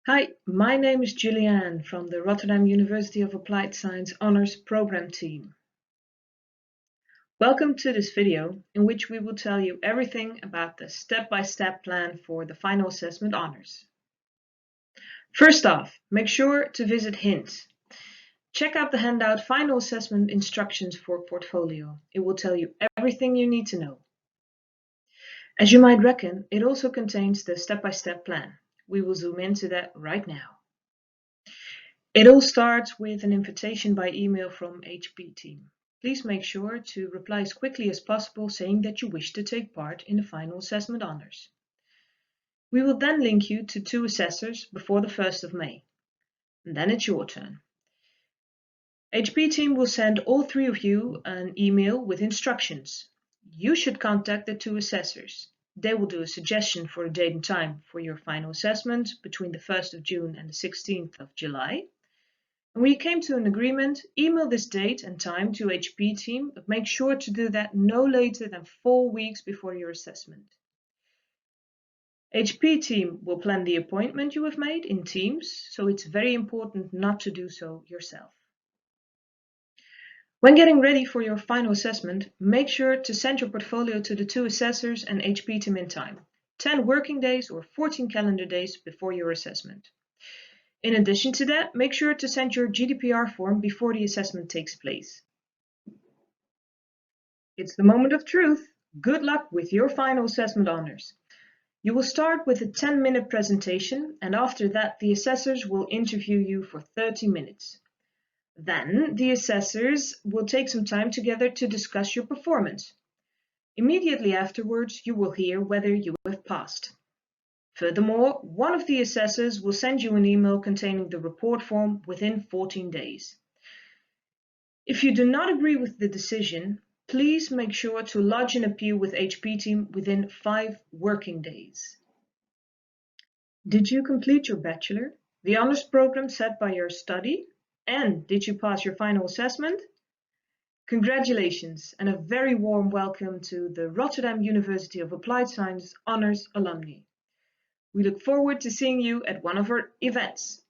Hi, my name is Julianne from the Rotterdam University of Applied Science Honours Program team. Welcome to this video in which we will tell you everything about the step-by-step plan for the final assessment honours. First off, make sure to visit Hint. Check out the handout Final Assessment Instructions for Portfolio. It will tell you everything you need to know. As you might reckon, it also contains the step-by-step plan. We will zoom into that right now. It all starts with an invitation by email from HP team. Please make sure to reply as quickly as possible saying that you wish to take part in the final assessment honours. We will then link you to 2 assessors before the 1st of May. And then it's your turn. HP team will send all 3 of you an email with instructions. You should contact the 2 assessors. They will do a suggestion for a date and time for your final assessment between the 1st of June and the 16th of July. When you came to an agreement, email this date and time to HP team, but make sure to do that no later than 4 weeks before your assessment. HP team will plan the appointment you have made in Teams, so it's very important not to do so yourself. When getting ready for your final assessment, make sure to send your portfolio to the 2 assessors and HP team in time, 10 working days or 14 calendar days before your assessment. In addition to that, make sure to send your GDPR form before the assessment takes place. It's the moment of truth. Good luck with your final assessment honours. You will start with a 10-minute presentation, and after that the assessors will interview you for 30 minutes. Then the assessors will take some time together to discuss your performance. Immediately afterwards, you will hear whether you have passed. Furthermore, one of the assessors will send you an email containing the report form within 14 days. If you do not agree with the decision, please make sure to lodge an appeal with HP team within 5 working days. Did you complete your bachelor, the honours program set by your study, and did you pass your final assessment? Congratulations and a very warm welcome to the Rotterdam University of Applied Science Honours alumni. We look forward to seeing you at one of our events.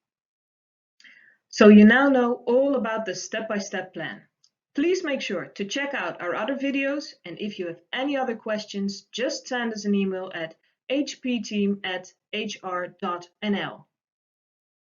So you now know all about the step-by-step plan. Please make sure to check out our other videos, and if you have any other questions, just send us an email at hpteam@hr.nl.